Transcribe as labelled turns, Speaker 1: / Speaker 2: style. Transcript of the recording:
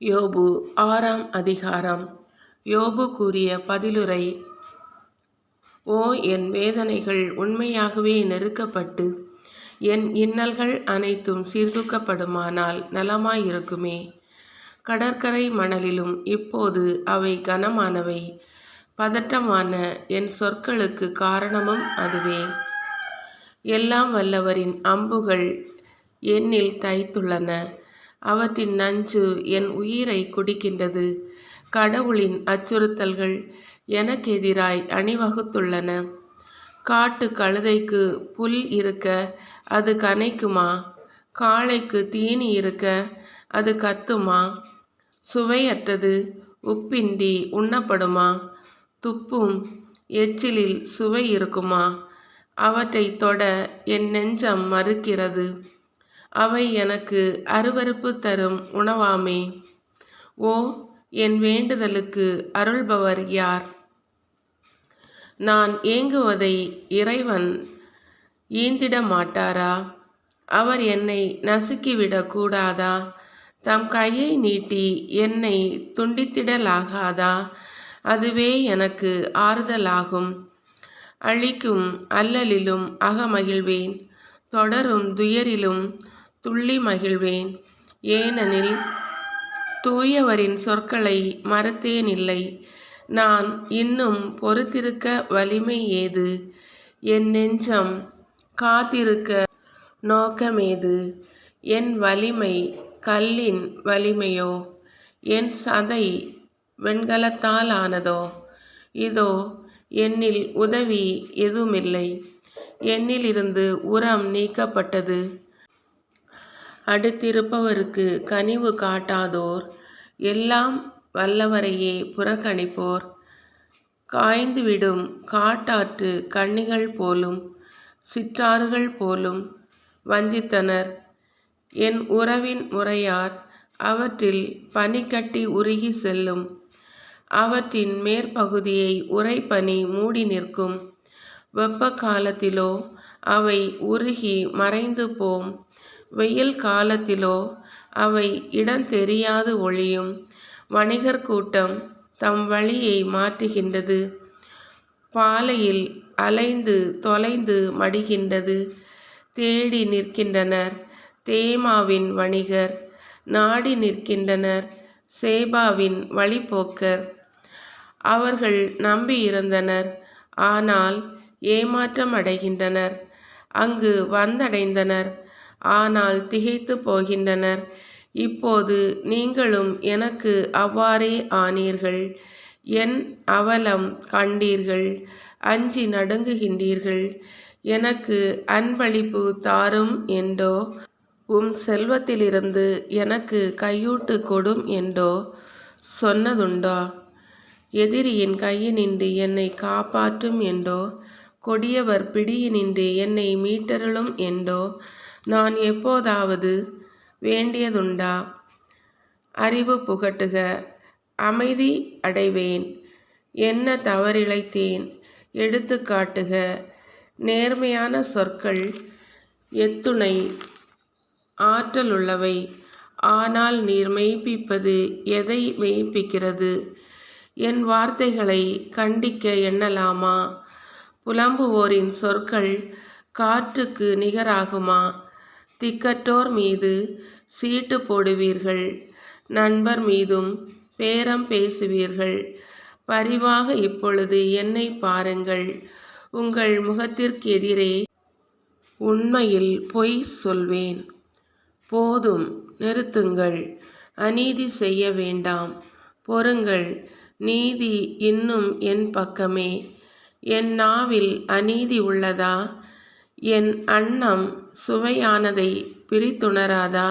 Speaker 1: யோபு 6ஆம் அதிகாரம். யோபு கூறிய பதிலுரை. ஓ, என் வேதனைகள் உண்மையாகவே நெருக்கப்பட்டு என் இன்னல்கள் அனைத்தும் சீர்தூக்கப்படுமானால் நலமாயிருக்குமே. கடற்கரை மணலிலும் இப்போது அவை கனமானவை. பதட்டமான என் சொற்களுக்கு காரணமும் அதுவே. எல்லாம் வல்லவரின் அம்புகள் என்னில் தைத்துள்ளன. அவற்றின் நஞ்சு என் உயிரை குடிக்கின்றது. கடவுளின் அச்சுறுத்தல்கள் எனக்கெதிராய் அணிவகுத்துள்ளன. காட்டு கழுதைக்கு புல் இருக்க அது கனைக்குமா? காளைக்கு தீனி இருக்க அது கத்துமா? சுவையற்றது உப்பின்றி உண்ணப்படுமா? துப்பும் எச்சிலில் சுவை இருக்குமா? அவற்றை தொட என் நெஞ்சம் மறுக்கிறது. அவை எனக்கு அருவருப்பு தரும் உணவாமே. ஓ, என் வேண்டுதலுக்கு அருள்பவர் யார்? நான் ஏங்குவதை இறைவன் ஈந்திட மாட்டாரா? அவர் என்னை நசுக்கிவிடக் கூடாதா? தம் கையை நீட்டி என்னை துண்டித்திடலாகாதா? அதுவே எனக்கு ஆறுதலாகும். அழிக்கும் அல்லலிலும் அகமகிழ்வேன். தொடரும் துயரிலும் துள்ளி மகிழ்வேன். ஏனெனில் தூயவரின் சொற்களை மறுத்தேனில்லை. நான் இன்னும் பொறுத்திருக்க வலிமை ஏது? என் நெஞ்சம் காத்திருக்க நோக்கமேது? என் வலிமை கல்லின் வலிமையோ? என் சதை வெண்கலத்தால் ஆனதோ? இதோ என்னில் உதவி எதுவுமில்லை. என்னிலிருந்து உரம் நீக்கப்பட்டது. அடுத்திருப்பவருக்கு கனிவு காட்டாதோர், எல்லாம் வல்லவரையே புறக்கணிப்போர், காய்ந்துவிடும் காட்டாற்று கன்னிகள் போலும் சிற்றாறுகள் போலும் வஞ்சித்தனர். என் உறவின் முறையார் அவற்றில் பனிக்கட்டி உருகி செல்லும். அவற்றின் மேற்பகுதியை உறைபனி மூடி நிற்கும். வெப்ப காலத்திலோ அவை உருகி மறைந்து போம். வெயில் காலத்திலோ அவை இடம் தெரியாது ஒழியும். வணிகர் கூட்டம் தம் வழியை மாற்றுகின்றது. பாலையில் அலைந்து தொலைந்து மடிகின்றது. தேடி நிற்கின்றனர் தேமாவின் வணிகர். நாடி நிற்கின்றனர் சேபாவின் வழிப்போக்கர். அவர்கள் நம்பியிருந்தனர், ஆனால் ஏமாற்றம் அடைகின்றனர். அங்கு வந்தடைந்தனர், ஆனால் திகைத்து போகின்றனர். இப்போது நீங்களும் எனக்கு அவ்வாறே ஆனீர்கள். என் அவலம் கண்டீர்கள், அஞ்சி நடுங்குகின்றீர்கள். எனக்கு அன்பளிப்பு தாரும் என்றோ, உம் செல்வத்திலிருந்து எனக்கு கையூட்டு கொடும் என்றோ சொன்னதுண்டோ? எதிரியின் கையினின்று என்னை காப்பாற்றும் என்றோ, கொடியவர் பிடியினின்று என்னை மீட்டருளும் என்றோ நான் எப்போதாவது வேண்டியதுண்டா? அறிவு புகட்டுக, அமைதி அடைவேன். என்ன தவறிழைத்தேன் எடுத்து காட்டுக. நேர்மையான சொற்கள் எத்துணை ஆற்றலுள்ளவை. ஆனால் நீர் மெய்ப்பிப்பது எதை மெய்ப்பிக்கிறது? என் வார்த்தைகளை கண்டிக்க எண்ணலாமா? புலம்புவோரின் சொற்கள் காற்றுக்கு நிகராகுமா? திக்கற்றோர் மீது சீட்டு போடுவீர்கள், நண்பர் மீதும் பேரம் பேசுவீர்கள். பரிவாக இப்பொழுது என்னை பாருங்கள். உங்கள் முகத்திற்கெதிரே உண்மையில் பொய் சொல்வேன். போதும், நிறுத்துங்கள். அநீதி செய்ய வேண்டாம். பொறுங்கள், நீதி இன்னும் என் பக்கமே. என் நாவில் அநீதி உள்ளதா? என் அன்னம் சுவையானதை பிரித்துணராதா?